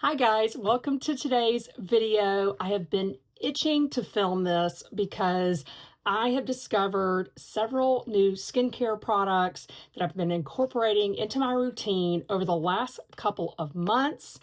Hi guys, welcome to today's video. I have been itching to film this because I have discovered several new skincare products that I've been incorporating into my routine over the last couple of months.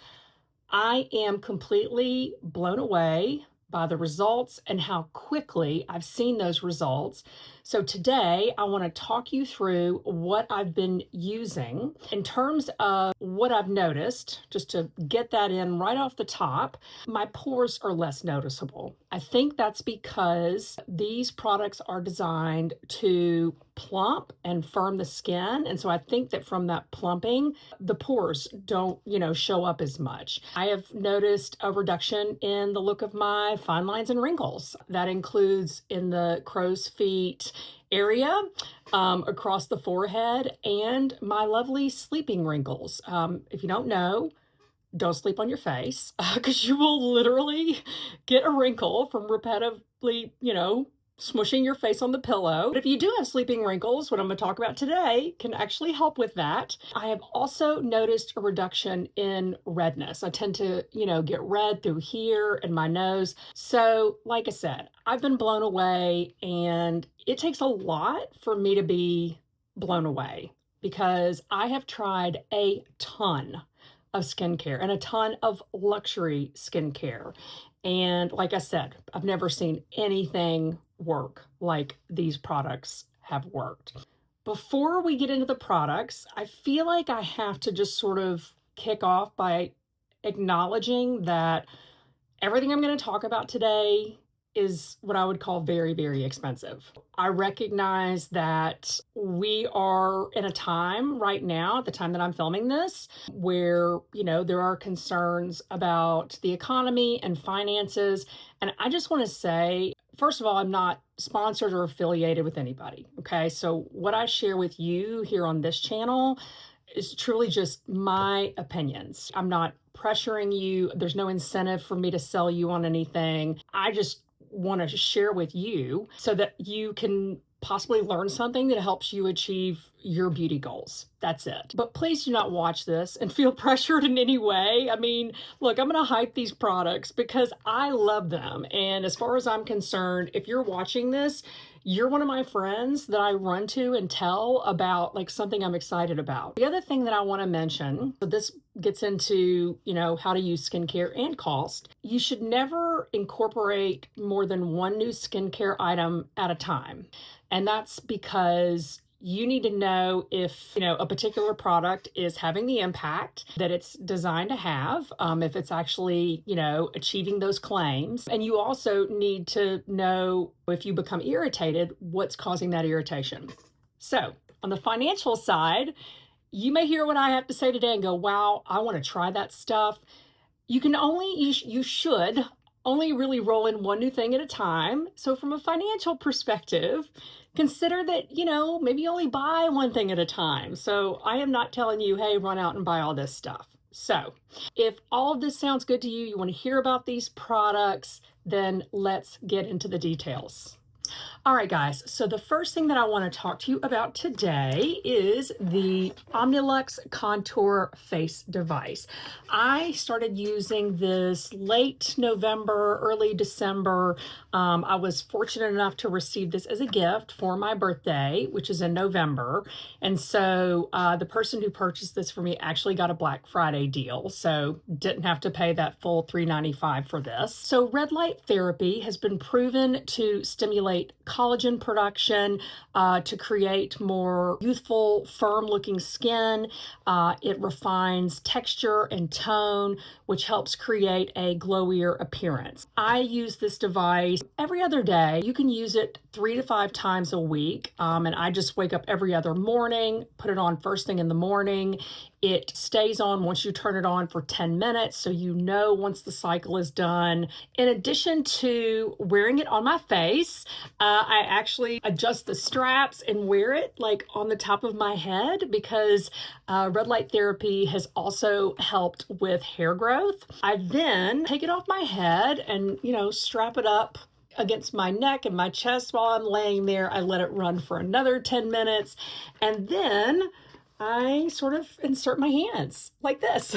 I am completely blown away by the results and how quickly I've seen those results. So today I want to talk you through what I've been using in terms of what I've noticed, just to get that in right off the top. My pores are less noticeable. I think that's because these products are designed to plump and firm the skin. And so I think that from that plumping, the pores don't, show up as much. I have noticed a reduction in the look of my fine lines and wrinkles. That includes in the crow's feet area, across the forehead, and my lovely sleeping wrinkles. If you don't know, don't sleep on your face because you will literally get a wrinkle from repetitively, smushing your face on the pillow. But if you do have sleeping wrinkles, what I'm going to talk about today can actually help with that. I have also noticed a reduction in redness. I tend to, get red through here and my nose. So, like I said, I've been blown away, and it takes a lot for me to be blown away because I have tried a ton of skincare and a ton of luxury skincare. And like I said, I've never seen anything work like these products have worked. Before we get into the products, I feel like I have to just sort of kick off by acknowledging that everything I'm going to talk about today is what I would call very, very expensive. I recognize that we are in a time right now, at the time that I'm filming this, where, there are concerns about the economy and finances. And I just want to say, first of all, I'm not sponsored or affiliated with anybody. Okay. So what I share with you here on this channel is truly just my opinions. I'm not pressuring you. There's no incentive for me to sell you on anything. I just want to share with you so that you can possibly learn something that helps you achieve your beauty goals. That's it. But please do not watch this and feel pressured in any way. I mean, look, I'm going to hype these products because I love them. And as far as I'm concerned, if you're watching this, you're one of my friends that I run to and tell about like something I'm excited about. The other thing that I want to mention, so this gets into, how to use skincare and cost. You should never incorporate more than one new skincare item at a time. And that's because you need to know if, a particular product is having the impact that it's designed to have, if it's actually, achieving those claims. And you also need to know if you become irritated, what's causing that irritation. So on the financial side, you may hear what I have to say today and go, wow, I want to try that stuff. You should only really roll in one new thing at a time. So from a financial perspective, consider that, maybe only buy one thing at a time. So I am not telling you, hey, run out and buy all this stuff. So if all of this sounds good to you, you want to hear about these products, then let's get into the details. All right, guys, so the first thing that I want to talk to you about today is the Omnilux Contour Face Device. I started using this late November, early December. I was fortunate enough to receive this as a gift for my birthday, which is in November. And so the person who purchased this for me actually got a Black Friday deal, so didn't have to pay that full $3.95 for this. So red light therapy has been proven to stimulate collagen production, to create more youthful, firm-looking skin. It refines texture and tone, which helps create a glowier appearance. I use this device every other day. You can use it 3 to 5 times a week, and I just wake up every other morning, put it on first thing in the morning. It stays on once you turn it on for 10 minutes, so once the cycle is done. In addition to wearing it on my face, I actually adjust the straps and wear it like on the top of my head because red light therapy has also helped with hair growth. I then take it off my head and, strap it up against my neck and my chest while I'm laying there. I let it run for another 10 minutes, and then I sort of insert my hands like this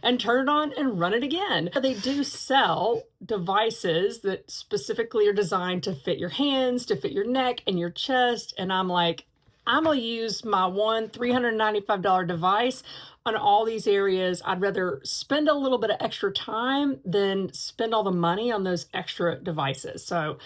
and turn it on and run it again. They do sell devices that specifically are designed to fit your hands, to fit your neck and your chest. And I'm like, I'm gonna use my one $395 device on all these areas. I'd rather spend a little bit of extra time than spend all the money on those extra devices. So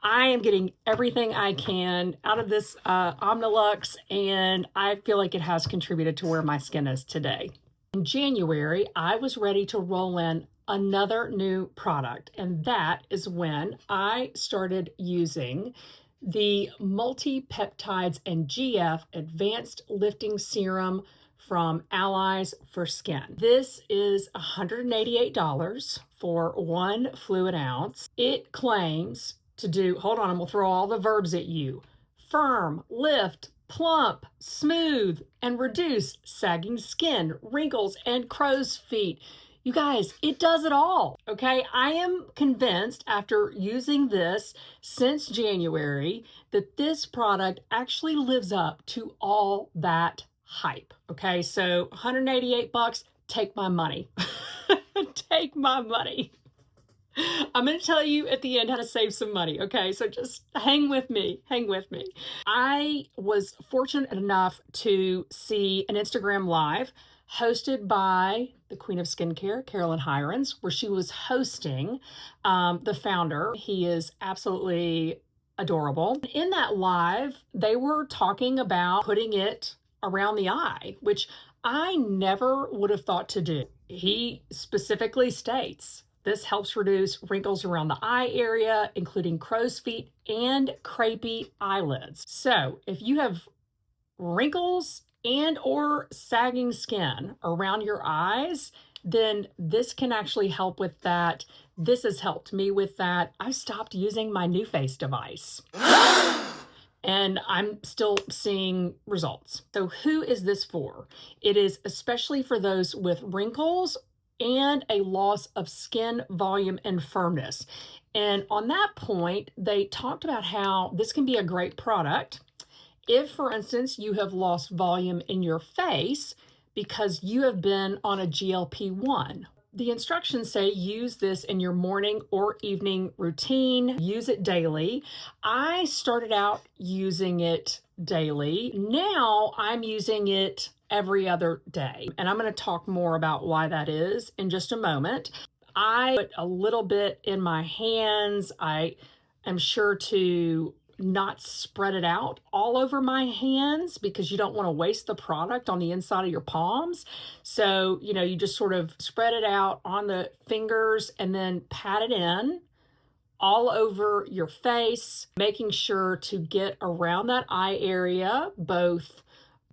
I am getting everything I can out of this Omnilux, and I feel like it has contributed to where my skin is today. In January, I was ready to roll in another new product, and that is when I started using the multi-peptides and GF advanced lifting serum from Allies for Skin. This is $188 for 1 fluid ounce. It claims to do, hold on, I'm gonna throw all the verbs at you: firm, lift, plump, smooth, and reduce sagging skin, wrinkles, and crow's feet. You guys, it does it all, okay? I am convinced after using this since January that this product actually lives up to all that hype, okay? So 188 bucks, take my money. Take my money. I'm going to tell you at the end how to save some money, okay? So just hang with me, hang with me. I was fortunate enough to see an Instagram Live hosted by the Queen of Skincare, Carolyn Hirons, where she was hosting the founder. He is absolutely adorable. In that live, they were talking about putting it around the eye, which I never would have thought to do. He specifically states, this helps reduce wrinkles around the eye area, including crow's feet and crepey eyelids. So if you have wrinkles and or sagging skin around your eyes, then this can actually help with that. This has helped me with that. I stopped using my NuFace device. And I'm still seeing results. So who is this for? It is especially for those with wrinkles and a loss of skin volume and firmness. And on that point, they talked about how this can be a great product if, for instance, you have lost volume in your face because you have been on a GLP-1. The instructions say use this in your morning or evening routine. Use it daily. I started out using it daily. Now I'm using it every other day. And I'm going to talk more about why that is in just a moment. I put a little bit in my hands. I am sure to not spread it out all over my hands because you don't want to waste the product on the inside of your palms. So, you just sort of spread it out on the fingers and then pat it in all over your face, making sure to get around that eye area, both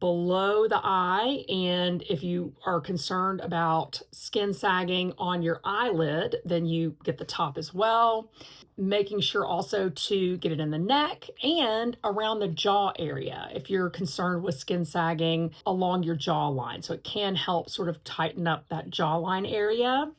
below the eye, and if you are concerned about skin sagging on your eyelid, then you get the top as well. Making sure also to get it in the neck and around the jaw area if you're concerned with skin sagging along your jawline. So it can help sort of tighten up that jawline area.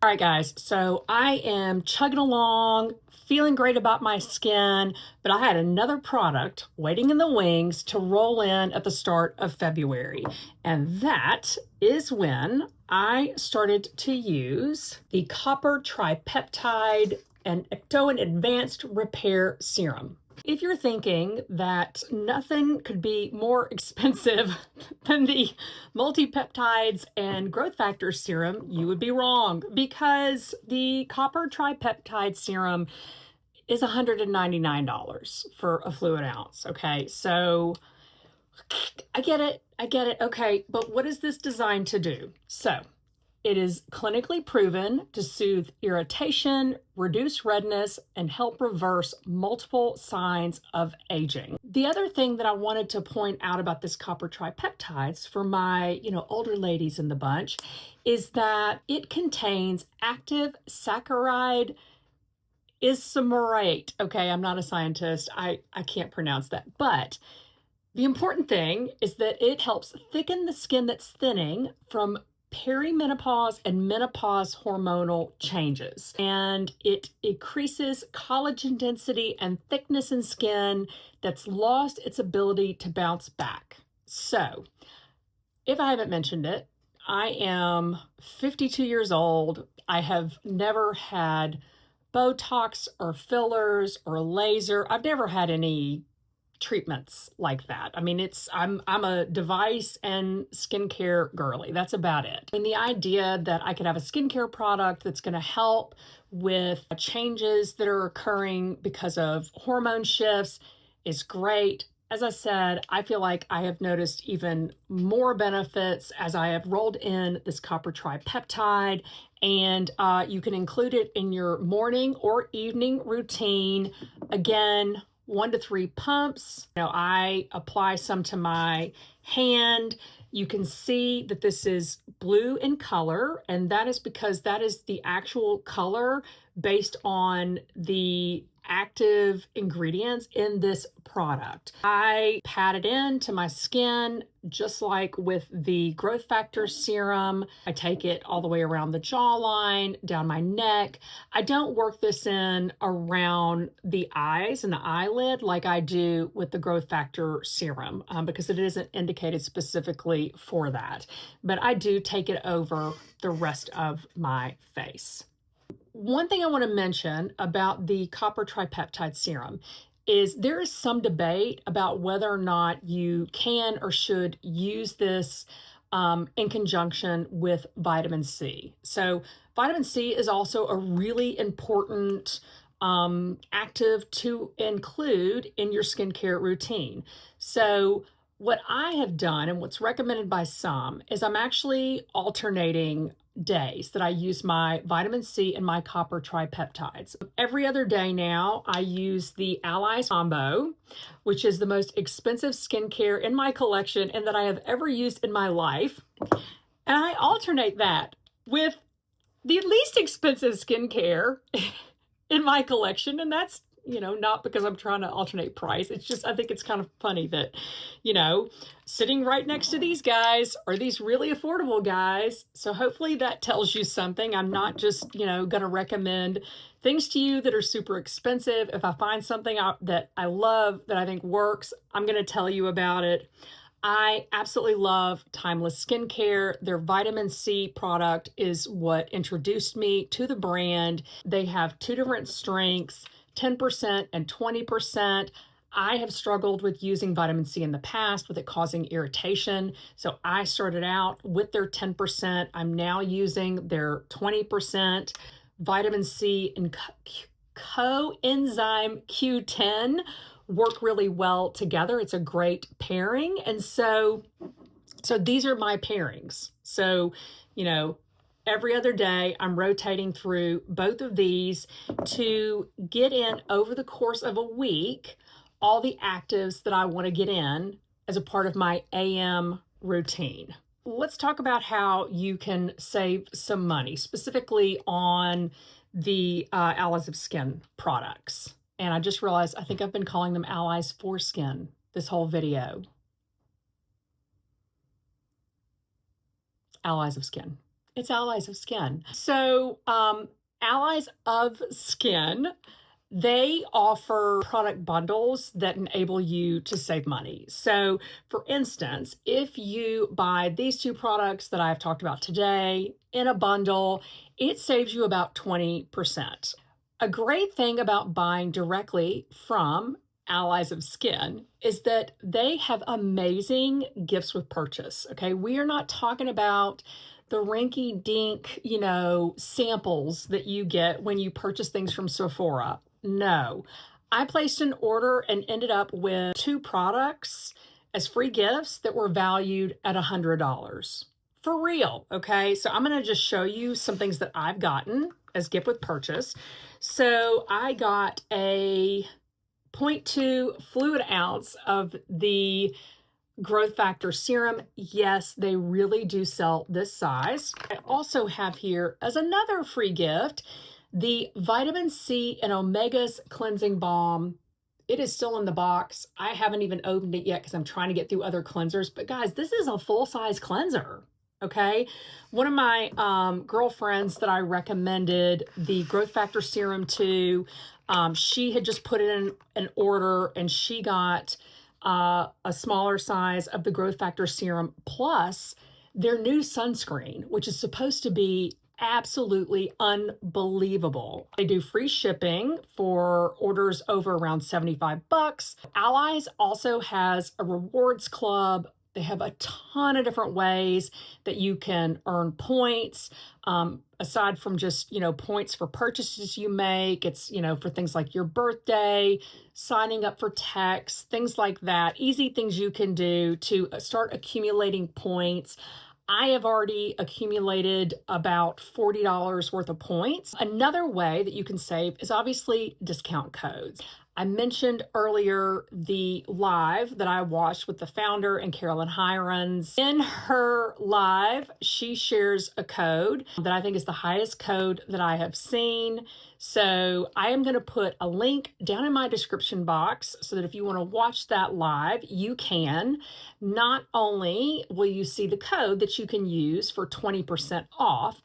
All right, guys, so I am chugging along, feeling great about my skin, but I had another product waiting in the wings to roll in at the start of February. And that is when I started to use the copper tripeptide and Ectoin Advanced Repair Serum. If you're thinking that nothing could be more expensive than the multi-peptides and growth factor serum, you would be wrong, because the copper tripeptide serum is $199 for a fluid ounce. Okay, so I get it, okay, but what is this designed to do? So it is clinically proven to soothe irritation, reduce redness, and help reverse multiple signs of aging. The other thing that I wanted to point out about this copper tripeptides for my, older ladies in the bunch is that it contains active saccharide isomerate. Okay, I'm not a scientist. I can't pronounce that, but the important thing is that it helps thicken the skin that's thinning from perimenopause and menopause hormonal changes, and it increases collagen density and thickness in skin that's lost its ability to bounce back. So, if I haven't mentioned it, I am 52 years old. I have never had Botox or fillers or laser. I've never had any treatments like that. I mean, I'm a device and skincare girly. That's about it. And the idea that I could have a skincare product that's going to help with changes that are occurring because of hormone shifts is great. As I said, I feel like I have noticed even more benefits as I have rolled in this copper tripeptide, and you can include it in your morning or evening routine. Again, 1 to 3 pumps. I apply some to my hand. You can see that this is blue in color, and that is because that is the actual color based on the active ingredients in this product. I pat it into my skin just like with the growth factor serum. I take it all the way around the jawline, down my neck. I don't work this in around the eyes and the eyelid like I do with the growth factor serum because it isn't indicated specifically for that. But I do take it over the rest of my face. One thing I want to mention about the copper tripeptide serum is there is some debate about whether or not you can or should use this in conjunction with vitamin C. So vitamin C is also a really important active to include in your skincare routine. So what I have done and what's recommended by some is I'm actually alternating days that I use my vitamin C and my copper tripeptides. Every other day now, I use the Allies combo, which is the most expensive skincare in my collection and that I have ever used in my life. And I alternate that with the least expensive skincare in my collection, and that's not because I'm trying to alternate price. It's just, I think it's kind of funny that, sitting right next to these guys are these really affordable guys. So hopefully that tells you something. I'm not just, going to recommend things to you that are super expensive. If I find something that I love, that I think works, I'm going to tell you about it. I absolutely love Timeless Skincare. Their vitamin C product is what introduced me to the brand. They have 2 different strengths, 10% and 20%. I have struggled with using vitamin C in the past with it causing irritation. So I started out with their 10%. I'm now using their 20%. Vitamin C and coenzyme Q10 work really well together. It's a great pairing. And so these are my pairings. So, every other day, I'm rotating through both of these to get in over the course of a week all the actives that I want to get in as a part of my AM routine. Let's talk about how you can save some money, specifically on the Allies of Skin products. And I just realized I think I've been calling them Allies for Skin this whole video. Allies of Skin. It's Allies of Skin. So Allies of Skin, they offer product bundles that enable you to save money. So for instance, if you buy these 2 products that I've talked about today in a bundle, it saves you about 20%. A great thing about buying directly from Allies of Skin is that they have amazing gifts with purchase. Okay, we are not talking about the rinky-dink, samples that you get when you purchase things from Sephora. No, I placed an order and ended up with 2 products as free gifts that were valued at $100. For real, okay? So I'm going to just show you some things that I've gotten as gift with purchase. So I got a 0.2 fluid ounce of the growth factor serum. Yes, they really do sell this size. I also have here as another free gift, the vitamin C and omegas cleansing balm. It is still in the box. I haven't even opened it yet because I'm trying to get through other cleansers. But guys, this is a full-size cleanser. Okay, one of my girlfriends that I recommended the growth factor serum to, she had just put in an order and she got a smaller size of the Growth Factor Serum plus their new sunscreen, which is supposed to be absolutely unbelievable. They do free shipping for orders over around 75 bucks. Allies also has a rewards club. They have a ton of different ways that you can earn points. Aside from just, points for purchases you make, it's, for things like your birthday, signing up for texts, things like that, easy things you can do to start accumulating points. I have already accumulated about $40 worth of points. Another way that you can save is obviously discount codes. I mentioned earlier the live that I watched with the founder and Carolyn Hirons. In her live, she shares a code that I think is the highest code that I have seen. So I am going to put a link down in my description box so that if you want to watch that live, you can. Not only will you see the code that you can use for 20% off,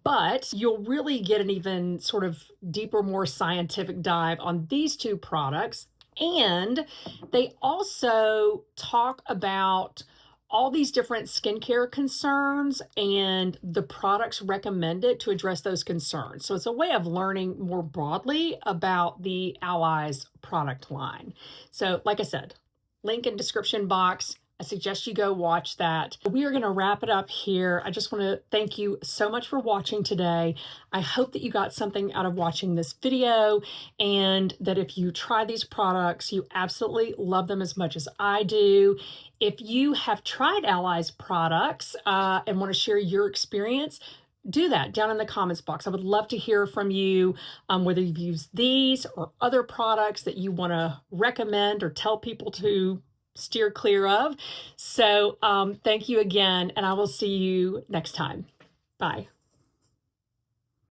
but you'll really get an even sort of deeper, more scientific dive on these two products. And they also talk about all these different skincare concerns and the products recommended to address those concerns. So it's a way of learning more broadly about the Allies product line. So like I said, link in description box. I suggest you go watch that. We are going to wrap it up here. I just want to thank you so much for watching today. I hope that you got something out of watching this video and that if you try these products, you absolutely love them as much as I do. If you have tried Allies products and want to share your experience, do that down in the comments box. I would love to hear from you, whether you've used these or other products that you want to recommend or tell people to steer clear of. So thank you again, and I will see you next time. Bye.